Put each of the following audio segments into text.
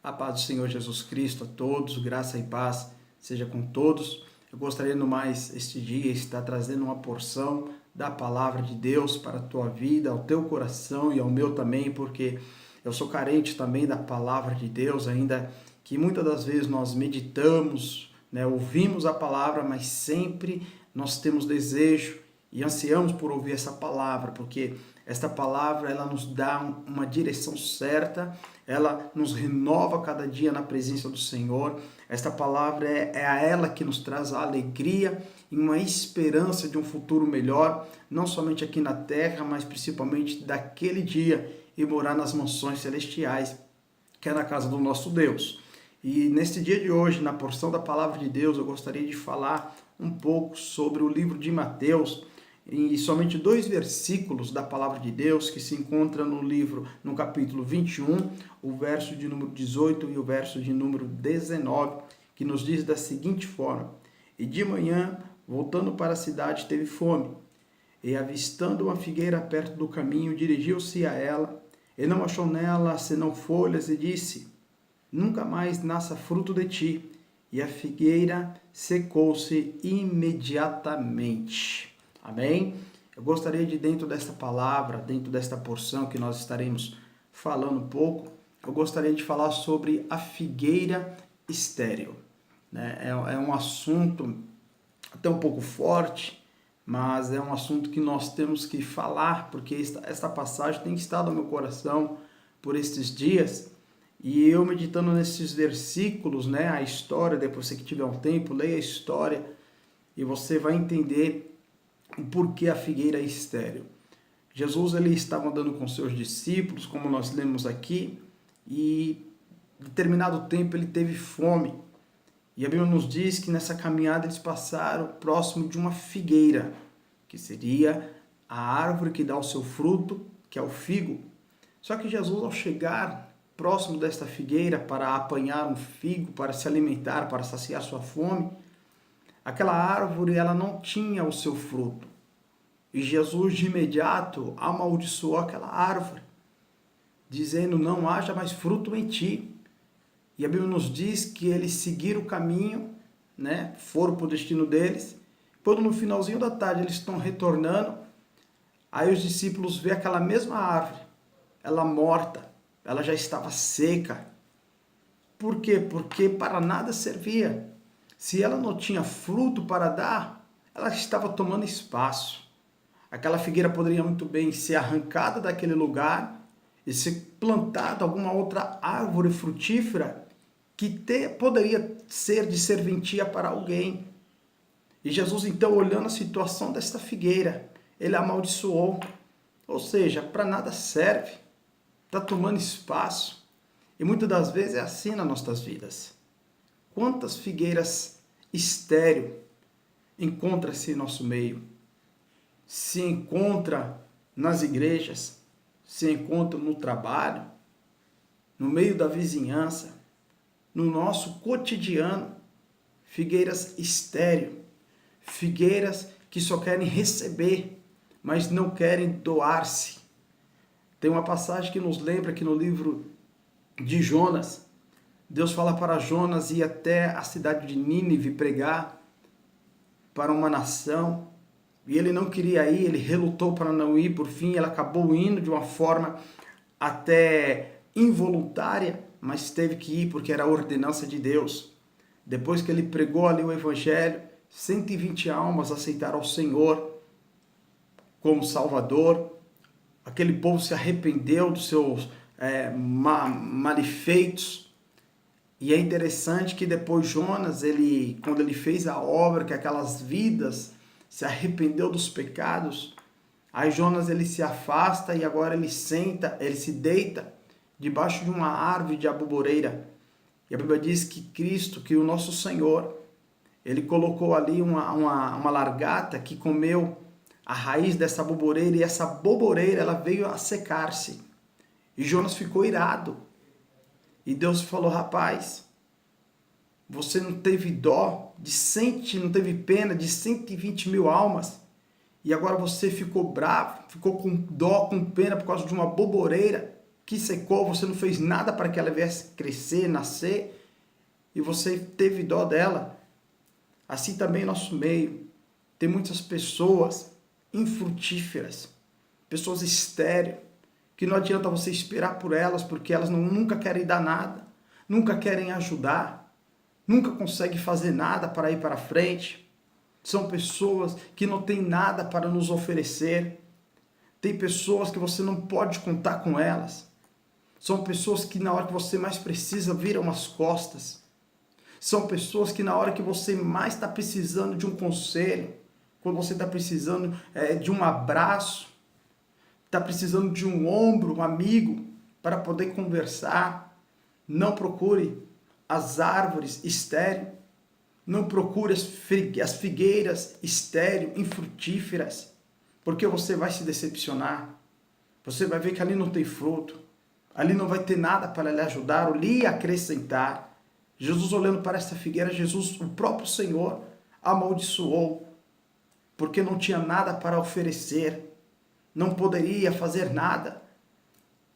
A paz do Senhor Jesus Cristo a todos, graça e paz seja com todos. Eu gostaria no mais este dia estar trazendo uma porção da palavra de Deus para a tua vida, ao teu coração e ao meu também, porque eu sou carente também da palavra de Deus, ainda que muitas das vezes nós meditamos, ouvimos a palavra, mas sempre nós temos desejo e ansiamos por ouvir essa palavra, porque esta palavra ela nos dá uma direção certa, ela nos renova cada dia na presença do Senhor. Esta palavra é a ela que nos traz a alegria e uma esperança de um futuro melhor, não somente aqui na terra, mas principalmente daquele dia e morar nas mansões celestiais, que é na casa do nosso Deus. E neste dia de hoje, na porção da palavra de Deus, eu gostaria de falar um pouco sobre o livro de Mateus, e somente 2 versículos da palavra de Deus que se encontra no livro, no capítulo 21, o verso de número 18 e o verso de número 19, que nos diz da seguinte forma: E de manhã, voltando para a cidade, teve fome, e avistando uma figueira perto do caminho, dirigiu-se a ela, e não achou nela senão folhas, e disse: Nunca mais nasça fruto de ti. E a figueira secou-se imediatamente. Amém? Eu gostaria de, dentro desta palavra, dentro desta porção que nós estaremos falando um pouco, eu gostaria de falar sobre a figueira estéril. É um assunto até um pouco forte, mas é um assunto que nós temos que falar, porque esta passagem tem estado no meu coração por estes dias, e eu meditando nesses versículos, a história, depois você que tiver um tempo, leia a história, e você vai entender o porquê a figueira é estéril. Jesus ele estava andando com seus discípulos, como nós lemos aqui, e em determinado tempo ele teve fome. E a Bíblia nos diz que nessa caminhada eles passaram próximo de uma figueira, que seria a árvore que dá o seu fruto, que é o figo. Só que Jesus, ao chegar próximo desta figueira para apanhar um figo, para se alimentar, para saciar sua fome, aquela árvore ela não tinha o seu fruto. E Jesus de imediato amaldiçoou aquela árvore, dizendo: não haja mais fruto em ti. E a Bíblia nos diz que eles seguiram o caminho, foram para o destino deles. Quando no finalzinho da tarde eles estão retornando, aí os discípulos vê aquela mesma árvore, ela morta, ela já estava seca. Por quê? Porque para nada servia. Se ela não tinha fruto para dar, ela estava tomando espaço. Aquela figueira poderia muito bem ser arrancada daquele lugar e ser plantada alguma outra árvore frutífera que poderia ser de serventia para alguém. E Jesus, então, olhando a situação desta figueira, ele amaldiçoou. Ou seja, para nada serve, está tomando espaço. E muitas das vezes é assim nas nossas vidas. Quantas figueiras estéril encontra-se em nosso meio? Se encontra nas igrejas, se encontra no trabalho, no meio da vizinhança, no nosso cotidiano. Figueiras estéril, figueiras que só querem receber, mas não querem doar-se. Tem uma passagem que nos lembra que no livro de Jonas, Deus fala para Jonas ir até a cidade de Nínive pregar para uma nação, e ele não queria ir, ele relutou para não ir, por fim ele acabou indo de uma forma até involuntária, mas teve que ir porque era a ordenança de Deus. Depois que ele pregou ali o evangelho, 120 almas aceitaram o Senhor como Salvador. Aquele povo se arrependeu dos seus malefeitos. E é interessante que depois Jonas, quando ele fez a obra, que aquelas vidas se arrependeu dos pecados, aí Jonas ele se afasta e agora ele se deita debaixo de uma árvore de aboboreira. E a Bíblia diz que Cristo, que o nosso Senhor, ele colocou ali uma largata que comeu a raiz dessa aboboreira, e essa aboboreira ela veio a secar-se. E Jonas ficou irado. E Deus falou: rapaz, você não teve dó não teve pena de 120 mil almas, e agora você ficou bravo, ficou com dó, com pena por causa de uma aboboreira. que secou, você não fez nada para que ela viesse crescer, nascer, e você teve dó dela. Assim também em nosso meio, tem muitas pessoas infrutíferas, pessoas estéreis, que não adianta você esperar por elas, porque elas nunca querem dar nada, nunca querem ajudar, nunca conseguem fazer nada para ir para frente. São pessoas que não têm nada para nos oferecer. Tem pessoas que você não pode contar com elas. São pessoas que na hora que você mais precisa viram as costas. São pessoas que na hora que você mais está precisando de um conselho, quando você está precisando de um abraço, está precisando de um ombro, um amigo, para poder conversar, não procure as árvores estéreis, não procure as figueiras estéreis, infrutíferas, porque você vai se decepcionar. Você vai ver que ali não tem fruto, ali não vai ter nada para lhe ajudar ou lhe acrescentar. Jesus, olhando para essa figueira, Jesus, o próprio Senhor, amaldiçoou, porque não tinha nada para oferecer, não poderia fazer nada.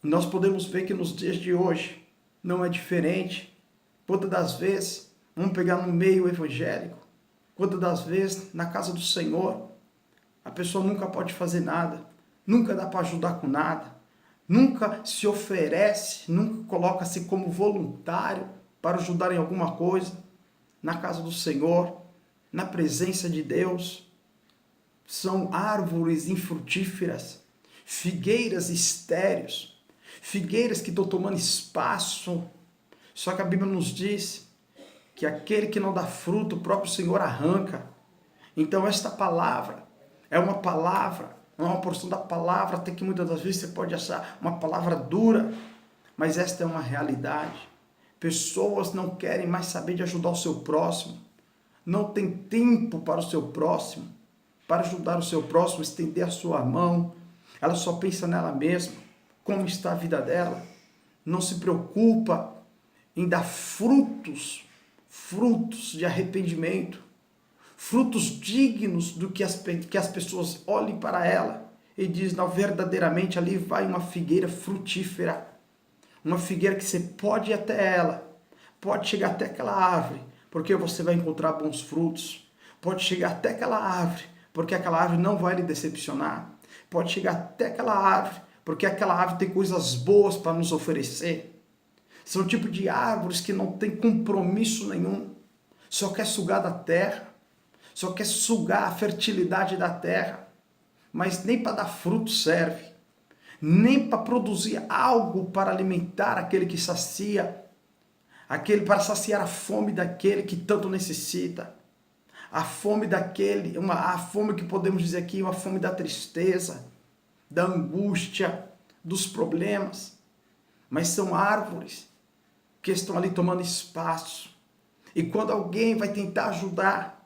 Nós podemos ver que nos dias de hoje não é diferente. Quantas das vezes, vamos pegar no meio evangélico, quantas das vezes na casa do Senhor, a pessoa nunca pode fazer nada, nunca dá para ajudar com nada, nunca se oferece, nunca coloca-se como voluntário para ajudar em alguma coisa, na casa do Senhor, na presença de Deus. São árvores infrutíferas, figueiras estéreis, figueiras que estão tomando espaço. Só que a Bíblia nos diz que aquele que não dá fruto, o próprio Senhor arranca. Então esta palavra é uma porção da palavra, até que muitas das vezes você pode achar uma palavra dura, mas esta é uma realidade. Pessoas não querem mais saber de ajudar o seu próximo, não tem tempo para o seu próximo, para ajudar o seu próximo, estender a sua mão. Ela só pensa nela mesma, como está a vida dela, não se preocupa em dar frutos de arrependimento, frutos dignos do que as pessoas olhem para ela e dizem, não, verdadeiramente ali vai uma figueira frutífera, uma figueira que você pode ir até ela, pode chegar até aquela árvore, porque você vai encontrar bons frutos, pode chegar até aquela árvore, porque aquela árvore não vai lhe decepcionar, pode chegar até aquela árvore, porque aquela árvore tem coisas boas para nos oferecer. São tipo de árvores que não tem compromisso nenhum, só quer sugar da terra, só quer sugar a fertilidade da terra, mas nem para dar fruto serve, nem para produzir algo para alimentar aquele que sacia, para saciar a fome daquele que tanto necessita, a fome daquele, a fome que podemos dizer aqui, uma fome da tristeza, da angústia, dos problemas, mas são árvores que estão ali tomando espaço, e quando alguém vai tentar ajudar,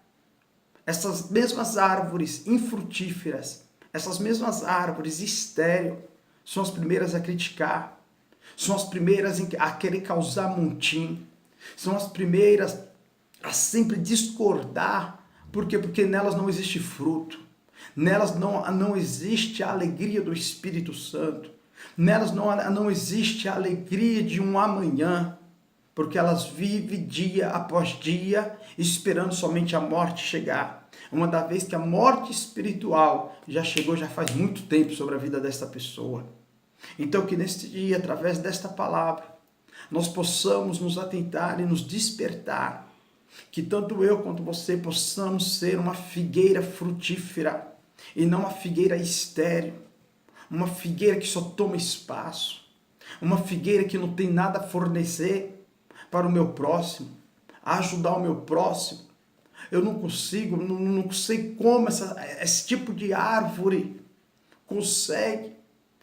essas mesmas árvores infrutíferas, essas mesmas árvores estéreis, são as primeiras a criticar, são as primeiras a querer causar montim, são as primeiras a sempre discordar. Por quê? Porque nelas não existe fruto, nelas não existe a alegria do Espírito Santo, nelas não existe a alegria de um amanhã, porque elas vivem dia após dia esperando somente a morte chegar. Uma da vez que a morte espiritual já chegou, já faz muito tempo sobre a vida desta pessoa. Então que neste dia, através desta palavra, nós possamos nos atentar e nos despertar, que tanto eu quanto você possamos ser uma figueira frutífera e não uma figueira estéril, uma figueira que só toma espaço, uma figueira que não tem nada a fornecer para o meu próximo, a ajudar o meu próximo. Eu não consigo, não sei como esse tipo de árvore consegue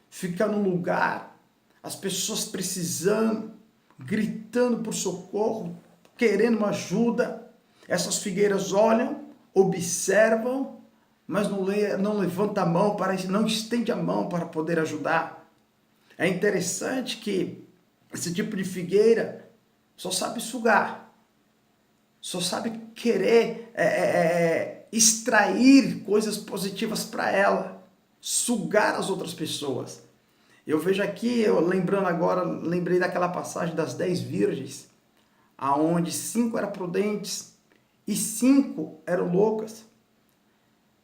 ficar num lugar, as pessoas precisando, gritando por socorro, querendo uma ajuda. Essas figueiras olham, observam, mas não levanta a mão, não estende a mão para poder ajudar. É interessante que esse tipo de figueira só sabe sugar, só sabe querer extrair coisas positivas para ela, sugar as outras pessoas. Eu vejo aqui, eu lembrando agora, lembrei daquela passagem das 10 virgens, aonde 5 eram prudentes e 5 eram loucas.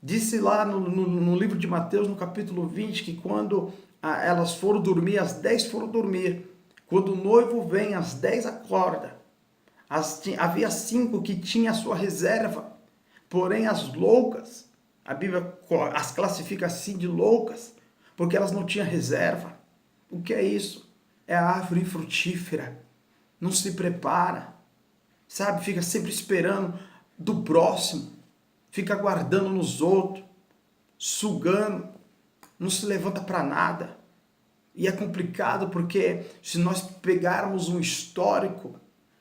Disse lá no livro de Mateus, no capítulo 20, que quando elas foram dormir, as 10 foram dormir. Quando o noivo vem, as 10 acorda. Havia 5 que tinham a sua reserva, porém as loucas, a Bíblia as classifica assim de loucas, porque elas não tinham reserva. O que é isso? É a árvore frutífera. Não se prepara, sabe? Fica sempre esperando do próximo, fica aguardando nos outros, sugando, não se levanta para nada. E é complicado porque se nós pegarmos um histórico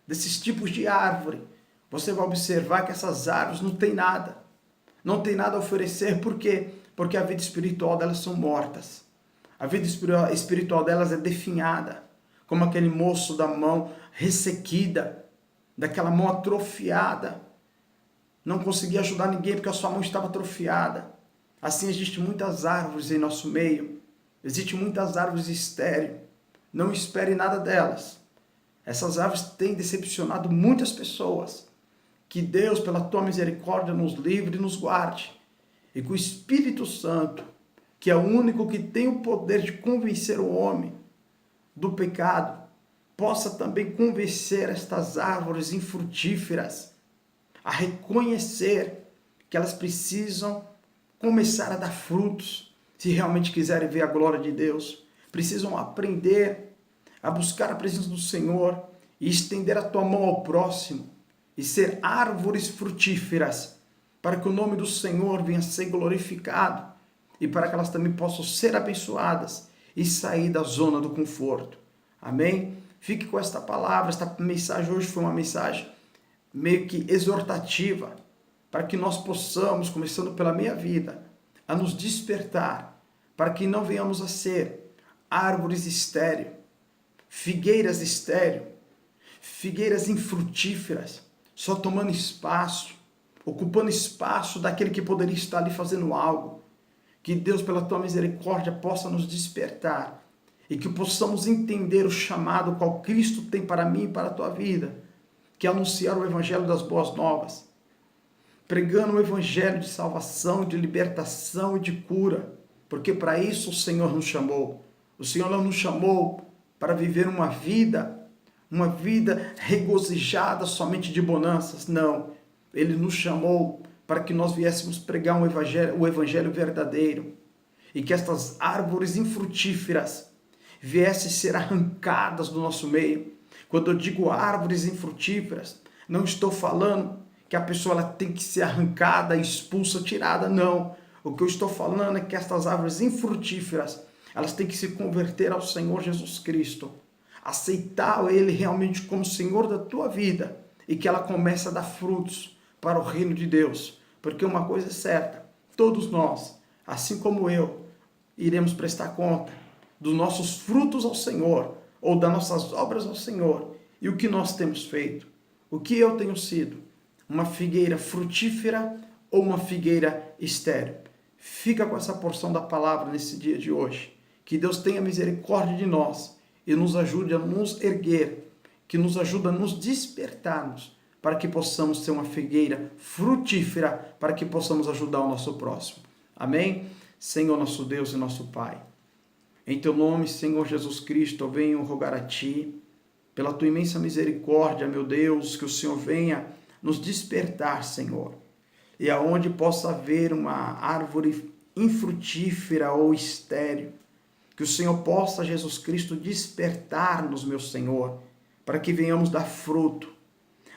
desses tipos de árvore, você vai observar que essas árvores não têm nada. Não tem nada a oferecer, por quê? Porque a vida espiritual delas são mortas. A vida espiritual delas é definhada, como aquele moço da mão ressequida, daquela mão atrofiada. Não conseguia ajudar ninguém porque a sua mão estava atrofiada. Assim existem muitas árvores em nosso meio. Existem muitas árvores estéreis. Não espere nada delas. Essas árvores têm decepcionado muitas pessoas. Que Deus, pela tua misericórdia, nos livre e nos guarde. E que o Espírito Santo, que é o único que tem o poder de convencer o homem do pecado, possa também convencer estas árvores infrutíferas a reconhecer que elas precisam começar a dar frutos, se realmente quiserem ver a glória de Deus. Precisam aprender a buscar a presença do Senhor e estender a tua mão ao próximo e ser árvores frutíferas, para que o nome do Senhor venha a ser glorificado e para que elas também possam ser abençoadas e sair da zona do conforto. Amém? Fique com esta palavra. Esta mensagem hoje foi uma mensagem meio que exortativa, para que nós possamos, começando pela minha vida, a nos despertar, para que não venhamos a ser árvores estéreis, figueiras estéreis, figueiras infrutíferas, só tomando espaço, ocupando espaço daquele que poderia estar ali fazendo algo. Que Deus, pela tua misericórdia, possa nos despertar e que possamos entender o chamado qual Cristo tem para mim e para a tua vida, que é anunciar o evangelho das boas novas, pregando o evangelho de salvação, de libertação e de cura, porque para isso o Senhor nos chamou. O Senhor não nos chamou para viver uma vida regozijada somente de bonanças, não. Ele nos chamou para que nós viéssemos pregar o evangelho verdadeiro e que estas árvores infrutíferas viessem ser arrancadas do nosso meio. Quando eu digo árvores infrutíferas, não estou falando que a pessoa ela tem que ser arrancada, expulsa, tirada, não. O que eu estou falando é que estas árvores infrutíferas, elas têm que se converter ao Senhor Jesus Cristo, aceitar Ele realmente como Senhor da tua vida e que ela comece a dar frutos para o reino de Deus. Porque uma coisa é certa, todos nós, assim como eu, iremos prestar conta dos nossos frutos ao Senhor, ou das nossas obras ao Senhor, e o que nós temos feito. O que eu tenho sido? Uma figueira frutífera ou uma figueira estéril? Fica com essa porção da palavra nesse dia de hoje. Que Deus tenha misericórdia de nós e nos ajude a nos erguer, que nos ajude a nos despertarmos, para que possamos ser uma figueira frutífera, para que possamos ajudar o nosso próximo. Amém? Senhor nosso Deus e nosso Pai, em Teu nome, Senhor Jesus Cristo, eu venho rogar a Ti, pela Tua imensa misericórdia, meu Deus, que o Senhor venha nos despertar, Senhor, e aonde possa haver uma árvore infrutífera ou estéril, que o Senhor possa, Jesus Cristo, despertar-nos, meu Senhor, para que venhamos dar fruto,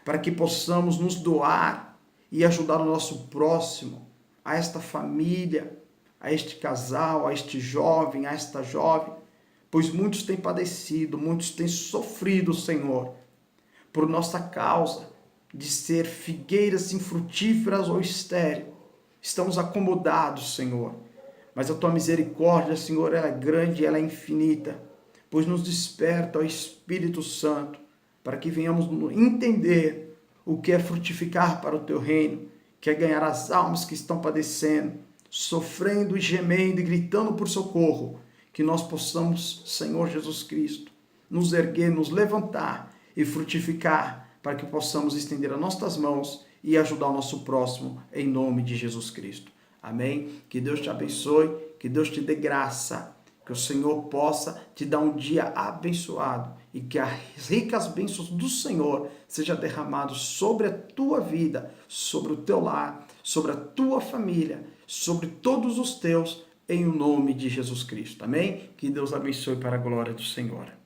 para que possamos nos doar e ajudar o nosso próximo, a esta família, a este casal, a este jovem, a esta jovem, pois muitos têm padecido, muitos têm sofrido, Senhor, por nossa causa de ser figueiras infrutíferas ou estéreis. Estamos acomodados, Senhor, mas a Tua misericórdia, Senhor, ela é grande e ela é infinita, pois nos desperta, ó Espírito Santo, para que venhamos entender o que é frutificar para o Teu reino, que é ganhar as almas que estão padecendo, sofrendo e gemendo e gritando por socorro, que nós possamos, Senhor Jesus Cristo, nos erguer, nos levantar e frutificar, para que possamos estender as nossas mãos e ajudar o nosso próximo, em nome de Jesus Cristo. Amém? Que Deus te abençoe, que Deus te dê graça, que o Senhor possa te dar um dia abençoado e que as ricas bênçãos do Senhor sejam derramadas sobre a tua vida, sobre o teu lar, sobre a tua família, sobre todos os teus, em nome de Jesus Cristo. Amém? Que Deus abençoe para a glória do Senhor.